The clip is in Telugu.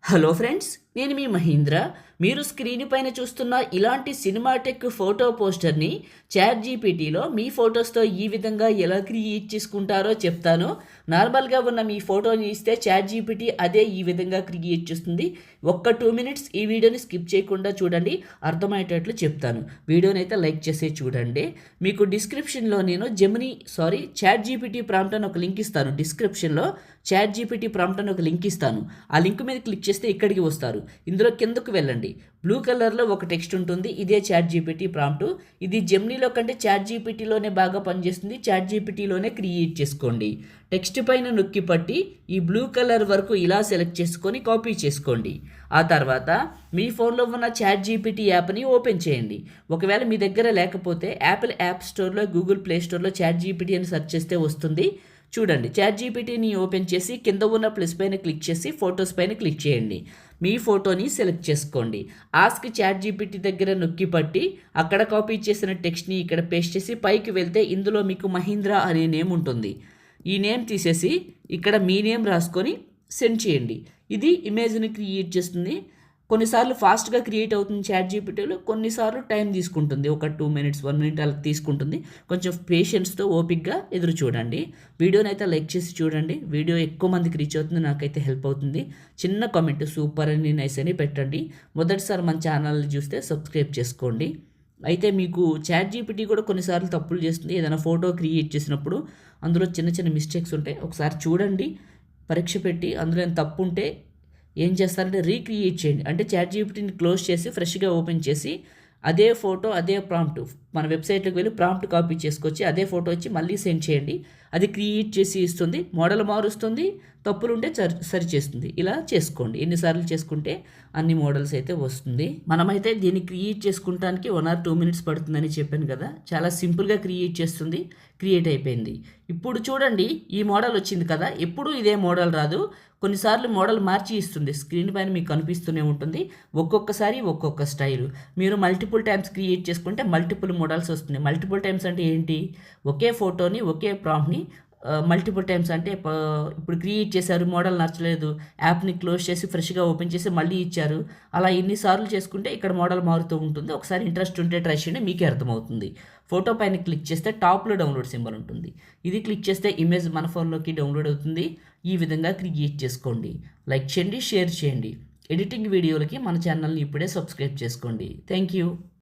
హలో ఫ్రెండ్స్, నేను మీ మహీంద్ర. మీరు స్క్రీన్ పైన చూస్తున్న ఇలాంటి సినిమాటెక్ ఫోటో పోస్టర్ని చాట్ జీపీటీలో మీ ఫొటోస్తో ఈ విధంగా ఎలా క్రియేట్ చేసుకుంటారో చెప్తాను. నార్మల్గా ఉన్న మీ ఫోటోని ఇస్తే చాట్ జీపీటీ అదే ఈ విధంగా క్రియేట్ చేస్తుంది. ఒక్క 2 మినిట్స్ ఈ వీడియోని స్కిప్ చేయకుండా చూడండి, అర్థమయ్యేటట్లు చెప్తాను. వీడియోని అయితే లైక్ చేసి చూడండి. మీకు డిస్క్రిప్షన్లో నేను చాట్ జీపీటీ ప్రాంప్ట్ అని ఒక లింక్ ఇస్తాను. డిస్క్రిప్షన్లో చాట్ జీపీటీ ప్రాంప్ట్ అని ఒక లింక్ ఇస్తాను. ఆ లింక్ మీద క్లిక్ చేస్తే ఇక్కడికి వస్తారు. ఇందులో కిందకు వెళ్ళండి. బ్లూ కలర్లో ఒక టెక్స్ట్ ఉంటుంది. ఇదే చాట్ జీపీటీ ప్రాంప్ట్. ఇది జెమినీలో కంటే చాట్ జీపీటీలోనే బాగా పనిచేస్తుంది. చాట్ జీపీటీలోనే క్రియేట్ చేసుకోండి. టెక్స్ట్ పైన నొక్కి పట్టి ఈ బ్లూ కలర్ వరకు ఇలా సెలెక్ట్ చేసుకొని కాపీ చేసుకోండి. ఆ తర్వాత మీ ఫోన్లో ఉన్న చాట్ జీపీటీ యాప్ని ఓపెన్ చేయండి. ఒకవేళ మీ దగ్గర లేకపోతే యాపిల్ యాప్ స్టోర్లో, గూగుల్ ప్లే స్టోర్లో చాట్ జీపీటీ అని సెర్చ్ చేస్తే వస్తుంది. చూడండి, చాట్ జీపీటీని ఓపెన్ చేసి కింద ఉన్న ప్లస్ పైన క్లిక్ చేసి ఫొటోస్ పైన క్లిక్ చేయండి. మీ ఫోటోని సెలెక్ట్ చేసుకోండి. ఆస్క్ చాట్ జీపీటీ దగ్గర నొక్కి పట్టి అక్కడ కాపీ చేసిన టెక్స్ట్ని ఇక్కడ పేస్ట్ చేసి పైకి వెళ్తే ఇందులో మీకు మహీంద్ర అనే నేమ్ ఉంటుంది. ఈ నేమ్ తీసేసి ఇక్కడ మీ నేమ్ రాసుకొని సెండ్ చేయండి. ఇది ఇమేజ్ని క్రియేట్ చేస్తుంది. కొన్నిసార్లు ఫాస్ట్గా క్రియేట్ అవుతుంది చాట్ జీపీటీలో, కొన్నిసార్లు టైం తీసుకుంటుంది. ఒక 2 మినిట్స్ 1 మినిట్ అలా తీసుకుంటుంది. కొంచెం పేషెన్స్తో ఓపిక్గా ఎదురు చూడండి. వీడియోని అయితే లైక్ చేసి చూడండి. వీడియో ఎక్కువ మందికి రీచ్ అవుతుంది, నాకైతే హెల్ప్ అవుతుంది. చిన్న కామెంట్ సూపర్ అని నైస్ అని పెట్టండి. మొదటిసారి మన ఛానల్ని చూస్తే సబ్స్క్రైబ్ చేసుకోండి. అయితే మీకు చాట్ జీపీటీ కూడా కొన్నిసార్లు తప్పులు చేస్తుంది. ఏదైనా ఫోటో క్రియేట్ చేసినప్పుడు అందులో చిన్న చిన్న మిస్టేక్స్ ఉంటాయి. ఒకసారి చూడండి, పరీక్ష పెట్టి అందులో ఏమైనా తప్పు ఉంటే ఏం చేస్తారంటే రీక్రియేట్ చేయండి. అంటే చాట్ జీపీటీని క్లోజ్ చేసి ఫ్రెష్గా ఓపెన్ చేసి అదే ఫోటో అదే ప్రాంప్ట్ మన వెబ్సైట్లోకి వెళ్ళి ప్రాంప్ట్ కాపీ చేసుకొచ్చి అదే ఫోటో వచ్చి మళ్ళీ సెండ్ చేయండి. అది క్రియేట్ చేసి ఇస్తుంది, మోడల్ మారుస్తుంది, తప్పులు ఉంటే సరి చేస్తుంది. ఇలా చేసుకోండి. ఎన్నిసార్లు చేసుకుంటే అన్ని మోడల్స్ అయితే వస్తుంది. మనమైతే దీన్ని క్రియేట్ చేసుకుంటానికి 1 or 2 మినిట్స్ పడుతుందని చెప్పాను కదా. చాలా సింపుల్గా క్రియేట్ చేస్తుంది. క్రియేట్ అయిపోయింది. ఇప్పుడు చూడండి, ఈ మోడల్ వచ్చింది కదా. ఎప్పుడు ఇదే మోడల్ రాదు. కొన్నిసార్లు మోడల్ మార్చి ఇస్తుంది. స్క్రీన్ పైన మీకు కనిపిస్తూనే ఉంటుంది. ఒక్కొక్కసారి ఒక్కొక్క స్టైల్. మీరు మల్టిపుల్ టైమ్స్ క్రియేట్ చేసుకుంటే మల్టిపుల్ మోడల్స్ వస్తుంది. మల్టిపుల్ టైమ్స్ అంటే ఏంటి? ఒకే ఫోటోని ఒకే ప్రాంప్ట్ని మల్టిపుల్ టైమ్స్ అంటే ఇప్పుడు క్రియేట్ చేశారు, మోడల్ నచ్చలేదు, యాప్ని క్లోజ్ చేసి ఫ్రెష్గా ఓపెన్ చేసి మళ్ళీ ఇచ్చారు. అలా ఎన్నిసార్లు చేసుకుంటే ఇక్కడ మోడల్ మారుతూ ఉంటుంది. ఒకసారి ఇంట్రెస్ట్ ఉంటే ట్రై చేయండి, మీకే అర్థమవుతుంది. ఫోటో పైన క్లిక్ చేస్తే టాప్లో డౌన్లోడ్ సింబల్ ఉంటుంది. ఇది క్లిక్ చేస్తే ఇమేజ్ మన ఫోన్లోకి డౌన్లోడ్ అవుతుంది. ఈ విధంగా క్రియేట్ చేసుకోండి. లైక్ చేయండి, షేర్ చేయండి. ఎడిటింగ్ వీడియోలకి మన ఛానల్ని ఇప్పుడే సబ్స్క్రైబ్ చేసుకోండి. Thank you.